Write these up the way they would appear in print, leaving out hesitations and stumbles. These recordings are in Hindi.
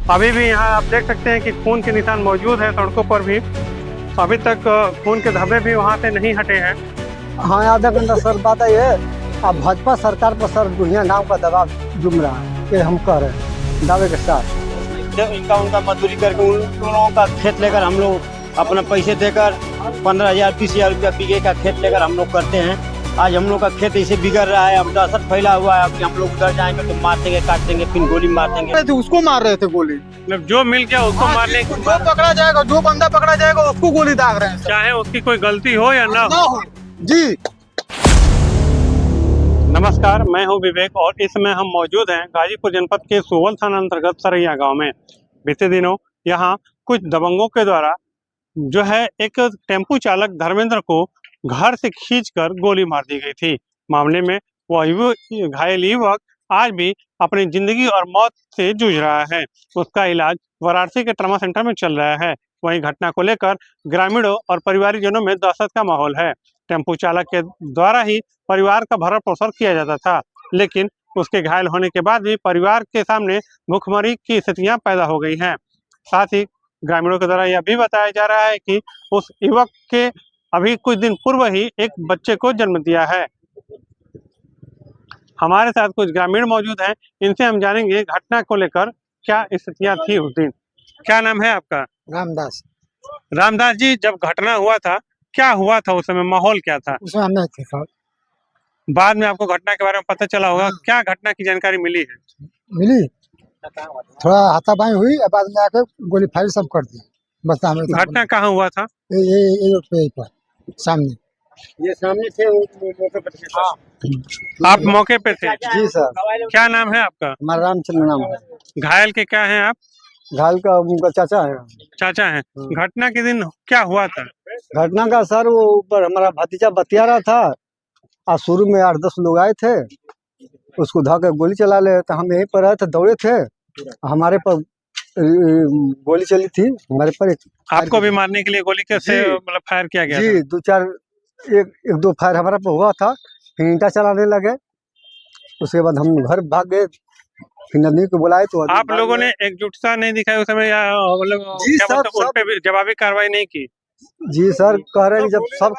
अभी भी यहाँ आप देख सकते हैं कि खून के निशान मौजूद है सड़कों पर भी। अभी तक खून के धब्बे भी वहाँ से नहीं हटे हैं। हाँ, आधा घंटा सर बात है ये। अब भाजपा सरकार पर सर दुनिया नाम का दबाव जुम रहा है, ये हम कह रहे हैं दावे के साथ। इनका उनका मजदूरी करके उन लोगों का खेत लेकर हम लोग अपना पैसे देकर 15,000 20,000 रुपया बीघे का खेत लेकर हम लोग करते हैं। आज हम लोग का खेत ऐसे बिगड़ रहा है, अब दहशत फैला हुआ है कि हम लोग उधर जाएंगे तो मार देंगे, काट देंगे, फिर गोली मार देंगे। उसको मार रहे थे गोली, मतलब जो मिल गया उसको मारने, जो पकड़ा जाएगा, जो बंदा पकड़ा जाएगा उसको गोली दाग रहे हैं, चाहे उसकी कोई गलती हो या ना हो। जी। नमस्कार, मैं हूं विवेक और इस समय हम मौजूद हैं गाजीपुर जनपद के सोवल थाना अंतर्गत सरैया गांव में। बीते दिनों यहां कुछ दबंगों के द्वारा जो है एक टेम्पू चालक धर्मेंद्र को घर से खींचकर गोली मार दी गई थी। मामले में वह घायल युवक आज भी अपनी जिंदगी और मौत से जूझ रहा है। उसका इलाज वाराणसी के ट्रॉमा सेंटर में चल रहा है। वहीं घटना को लेकर ग्रामीणों और परिवारजनों में दहशत का माहौल है। टेम्पू चालक के द्वारा ही परिवार का भरण पोषण किया जाता था, लेकिन उसके घायल होने के बाद भी परिवार के सामने भुखमरी की स्थितियां पैदा हो गई हैं। साथ ही ग्रामीणों के द्वारा यह भी बताया जा रहा है कि उस युवक के अभी कुछ दिन पूर्व ही एक बच्चे को जन्म दिया है। हमारे साथ कुछ ग्रामीण मौजूद हैं, इनसे हम जानेंगे घटना को लेकर क्या स्थितियां थी उस दिन। क्या नाम है आपका? रामदास। रामदास जी, जब घटना हुआ था क्या हुआ था उस समय, माहौल क्या था? उसमें हम नहीं थे सर। बाद में आपको घटना के बारे में पता चला होगा, क्या घटना की जानकारी मिली है? मिली, थोड़ा हाथापाई हुई, बाद में आके गोली फायर सब कर दी। बस घटना कहाँ हुआ था? ये रोड पे पर सामने। ये सामने थे मौके पर थे। आप मौके पे थे? जी सर। क्या नाम है आपका? हमारा रामचंद्र नाम है। घायल के क्या हैं आप? घायल का उनका चाचा है। चाचा हैं। घटना के दिन क्या हुआ था? घटना का सर वो ऊपर हमारा भतीजा बतिया रहा था और शुरू में 8-10 लोग आए थे, उसको धोकर गोली चला ले, तो हम यहीं पर आए थे, दौड़े थे, हमारे पर गोली चली थी हमारे पर। आपको भी मारने के लिए गोली कैसे मतलब फायर किया गया? जी, एक दो फायर हमारे पर हुआ था, फिर ईंटा चलाने लगे। उसके बाद हम घर भाग गए, फिर नदी को बुलाए तो आप लोगों ने एकजुटता नहीं दिखाई उस समय, या मतलब जी क्या सब, मतलब उन पे भी जवाबी कार्रवाई नहीं की? जी सर, कह रहे हैं कि जब सब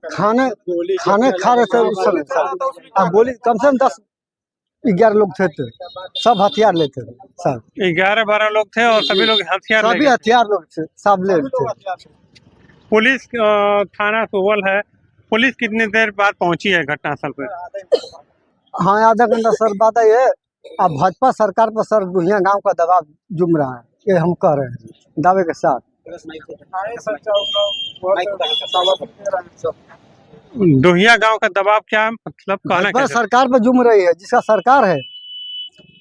खाने खा रहे थे उस समय सर, अब गोली कम से कम 10-11 लोग थे, सब हथियार लेते थे सर। 11-12 लोग थे और सभी लोग हथियार सभी हथियार लोग थे, सब ले थे। पुलिस थाना सोवल है, पुलिस कितनी देर बाद पहुंची है घटनास्थल पे? हाँ, आधा घंटा सर बात है ये। अब भाजपा सरकार पर सर दुनिया गांव का दबाव जुम रहा है, ये हम कह रहे हैं दावे के साथ। डोहिया गांव का दबाव क्या मतलब कहना क्या? सरकार पर जुम रही है, जिसका सरकार है।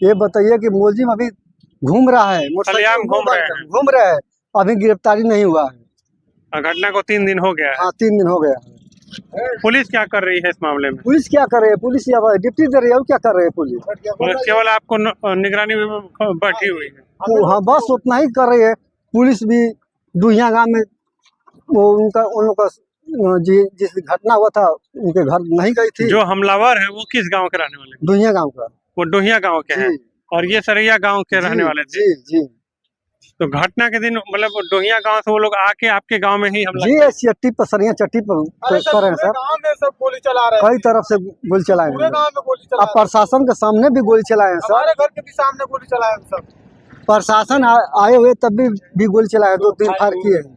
ये बताइए कि मुलजिम अभी घूम रहा है, घूम रहे हैं, अभी गिरफ्तारी नहीं हुआ है। घटना को 3 दिन हो गया है। हाँ, 3 दिन हो गया है। पुलिस क्या कर रही है इस मामले में? पुलिस क्या कर रही है? पुलिस डिप्टी दे रही है, और क्या कर रही है पुलिस? केवल आपको निगरानी में बैठी हुई है। हाँ, बस उतना ही कर रही है। पुलिस भी दुहिया गांव में वो उन लोग का जिस घटना हुआ था उनके घर नहीं गई थी। जो हमलावर है वो किस गांव के रहने वाले? दुहिया गांव का। वो डोहिया गांव के हैं और ये सरैया गांव के रहने वाले थे। जी जी। तो घटना के दिन मतलब डोहिया गांव से वो लोग आके आपके गांव में ही हमला? जी, चट्टी पर सरिया चट्टी पर कर रहे हैं सर। गांव में सब गोली चला रहे हैं, कई तरफ से गोली चलाए हैं। पूरे गांव में गोली चला अब प्रशासन के सामने भी गोली चलाए हैं सर। हमारे घर के भी सामने गोली चलाए हैं सब। प्रशासन आए हुए तब भी गोली चलाए, 2-3 फायर किए हैं।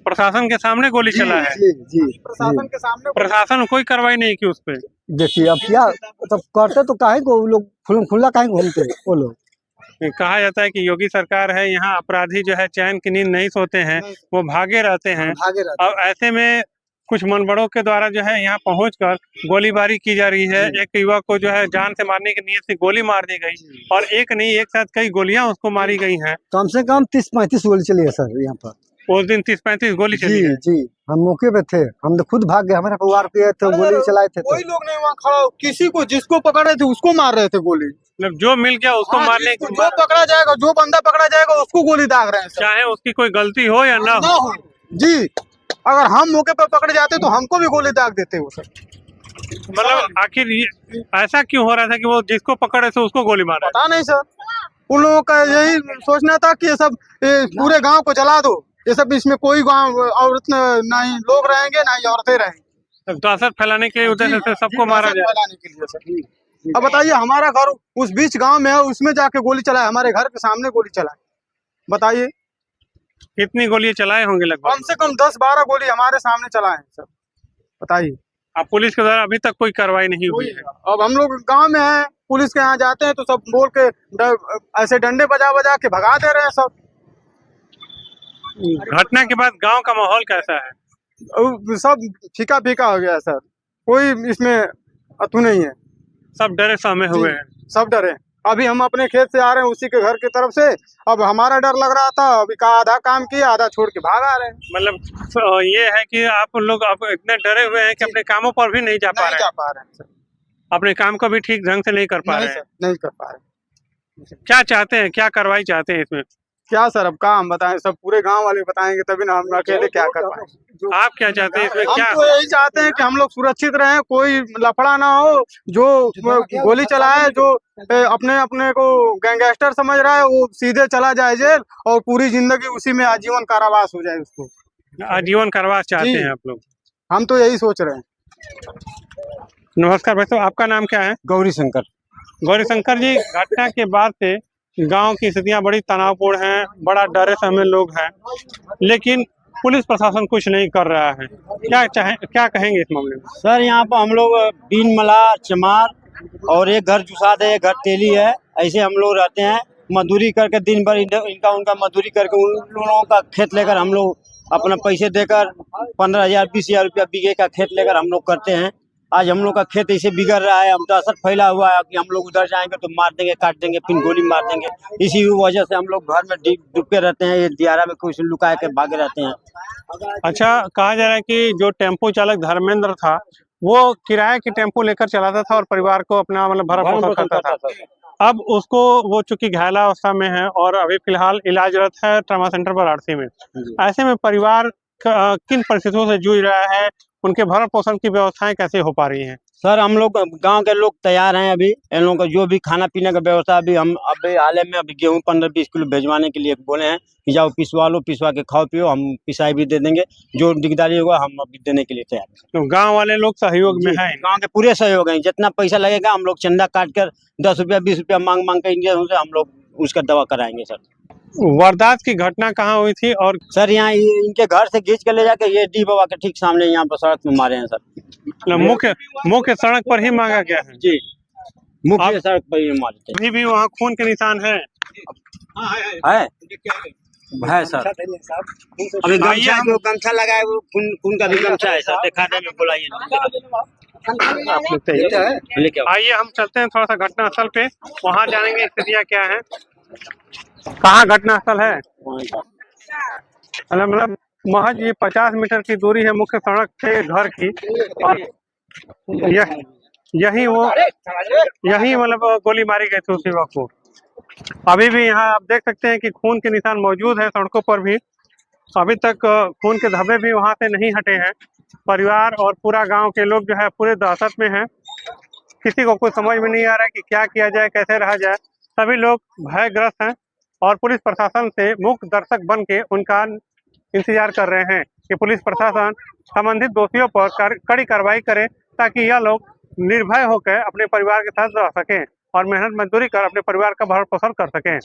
प्रशासन के सामने गोली चला है? जी जी। प्रशासन के सामने प्रशासन कोई कार्रवाई नहीं की उस पे? देखिए अब क्या तब करते तो काहे को वो लोग खुला काहे घूमते वो लोग। कहा जाता है कि योगी सरकार है, यहाँ अपराधी जो है चैन की नींद नहीं सोते हैं, वो भागे रहते हैं। अब ऐसे में कुछ मनबड़ों के द्वारा जो है यहाँ पहुंचकर गोलीबारी की जा रही है। एक युवक को जो है जान से मारने की नीयत से गोली मार दी गई और एक नहीं एक साथ कई गोलियां उसको मारी गई हैं। कम से कम 30-35 गोली चली है सर यहाँ पर उस दिन। 30-35 गोली चली है? जी, हम मौके पे थे, हम तो खुद भाग गए, हमारे परिवार के थे, गोली चलाए थे। कोई लोग नहीं वहाँ खड़ा, किसी को जिसको पकड़ रहे थे उसको मार रहे थे गोली। मतलब जो मिल गया उसको मारने की? जो पकड़ा जाएगा, जो बंदा पकड़ा जाएगा उसको गोली दाग रहे हैं, चाहे उसकी कोई गलती हो या ना हो। जी, अगर हम मौके पर पकड़ जाते तो हमको भी गोली दाग देते वो सर। मतलब आखिर ऐसा क्यों हो रहा था कि वो जिसको पकड़े थे उसको गोली मारा? पता नहीं सर, उन लोगों का यही सोचना था कि ये सब पूरे गांव को जला दो, ये सब इसमें कोई गांव औरत ना ही लोग रहेंगे ना ही औरतें रहेंगी। तो दहशत फैलाने के उद्देश्य से सबको मारा दहशत जाए। फैलाने के लिए सर। अब बताइए, हमारा घर उस बीच गांव में है, उसमें जाके गोली चलाए, हमारे घर के सामने गोली चलाए, बताइए। कितनी गोलियां चलाए होंगे लगभग? कम से कम 10-12 गोली हमारे सामने चलाए हैं सर, बताइए। अब पुलिस के द्वारा अभी तक कोई कार्रवाई नहीं हुई है। अब हम लोग गांव में हैं, पुलिस के यहाँ जाते हैं तो सब बोल के ऐसे डंडे बजा बजा के भगा दे रहे हैं सब। घटना के बाद गांव का माहौल कैसा है? सब फीका फीका हो गया है सर, कोई इसमें अतु नहीं है, सब डरे सहमे हुए हैं। सब डरे। अभी हम अपने खेत से आ रहे हैं उसी के घर की तरफ से, अब हमारा डर लग रहा था, अभी का आधा काम किया आधा छोड़ के भाग आ रहे हैं। मतलब ये है कि आप लोग अब इतने डरे हुए हैं कि अपने कामों पर भी नहीं जा पा नहीं रहे जा हैं, पा रहे हैं सर, अपने काम को भी ठीक ढंग से नहीं कर पा नहीं रहे हैं। सर, नहीं कर पा रहे। क्या चाहते हैं, क्या कार्रवाई चाहते हैं इसमें? क्या सर, अब काम बताएं, सब पूरे गांव वाले बताएंगे तभी ना, हम अकेले क्या कर पाएंगे। आप क्या चाहते हैं इसमें? हम क्या तो यही चाहते हैं कि हम लोग सुरक्षित रहें, कोई लफड़ा ना हो, जो गोली चलाए, जो अपने अपने को गैंगस्टर समझ रहा है वो सीधे चला जाए जेल, और पूरी जिंदगी उसी में आजीवन कारावास हो जाए उसको। आजीवन कारावास चाहते जी। हैं आप लोग? हम तो यही सोच रहे हैं। नमस्कार दोस्तों, आपका नाम क्या है? गौरी शंकर। गौरी शंकर जी, घटना के बाद से गांव की स्थितियां बड़ी तनावपूर्ण हैं, बड़ा डरे सहमे लोग हैं, लेकिन पुलिस प्रशासन कुछ नहीं कर रहा है। क्या कहेंगे इस मामले में? सर यहाँ पर हम लोग बीन मला चमार और एक घर जुसाद है, एक घर तेली है, ऐसे हम लोग रहते हैं। मजदूरी करके दिन भर इनका उनका मजदूरी करके उन लोगों का खेत लेकर हम लोग अपना पैसे देकर 15,000-20,000 रुपया बीघे का खेत लेकर हम लोग करते हैं। आज हम लोग का खेत ऐसे बिगड़ रहा है, अब दहशत फैला हुआ है कि हम लोग उधर जाएंगे तो मार देंगे, काट देंगे, फिर गोली मार देंगे। इसी वजह से हम लोग घर में डूबे रहते हैं, ये दियारा में कुछ लुका के भागे रहते हैं। अच्छा, कहा जा रहा है कि जो टेम्पो चालक धर्मेंद्र था वो किराए की टेम्पो लेकर चलाता था और परिवार को अपना मतलब भरण पोषण करता था। अब उसको वो चूंकि घायलावस्था में है और अभी फिलहाल इलाजरत है ट्रामा सेंटर वाराणसी में। ऐसे में परिवार किन परिस्थितियों से जूझ रहा है, उनके भरण पोषण की व्यवस्थाएं कैसे हो पा रही हैं? सर हम लोग गांव के लोग तैयार हैं, अभी इन लोगों का जो भी खाना पीने का व्यवस्था अभी हम अभी हाल में अभी गेहूं 15-20 किलो भेजवाने के लिए बोले हैं कि जाओ पिसवा लो, पिसवा के खाओ पियो, हम पिसाई भी दे देंगे, जो दिकदारी होगा हम अभी देने के लिए तैयार हैं। तो गांव वाले लोग सहयोग में हैं? गांव के पूरे सहयोग हैं, जितना पैसा लगेगा हम लोग चंदा काट कर 10 रुपया 20 रुपया मांग मांग कर इंडियन से हम लोग उसका दवा कराएंगे। सर वारदात की घटना कहाँ हुई थी? और सर यहाँ इनके घर से खींच कर ले जाके ये डी बाबा के ठीक सामने यहाँ पर सड़क में मारे हैं सर। मुख्य सड़क पर ही मांगा गया है? जी, मुख्य सड़क पर ही मारे थे। अभी भी वहाँ खून के निशान है? है सर, अभी गमछा लगाए वो खून का भी गमछा है सर, दिखा दे, बुलाइए। आइए हम चलते हैं थोड़ा सा घटना स्थल पे, वहाँ जानेंगे स्थितियाँ क्या है। कहाँ घटना स्थल है? मतलब महज ये 50 मीटर की दूरी है मुख्य सड़क से घर की, और यही मतलब गोली मारी गई थी उस युवक को। अभी भी यहाँ आप देख सकते हैं कि खून के निशान मौजूद है सड़कों पर भी, अभी तक खून के धब्बे भी वहाँ से नहीं हटे हैं। परिवार और पूरा गांव के लोग जो है पूरे दहशत में हैं, किसी को कुछ समझ में नहीं आ रहा है कि क्या किया जाए, कैसे रहा जाए। सभी लोग भयग्रस्त हैं और पुलिस प्रशासन से मूक दर्शक बन के उनका इंतजार कर रहे हैं कि पुलिस प्रशासन संबंधित दोषियों पर कड़ी कार्रवाई करे, ताकि यह लोग निर्भय होकर अपने परिवार के साथ रह सकें और मेहनत मजदूरी कर अपने परिवार का भरण पोषण कर सकें।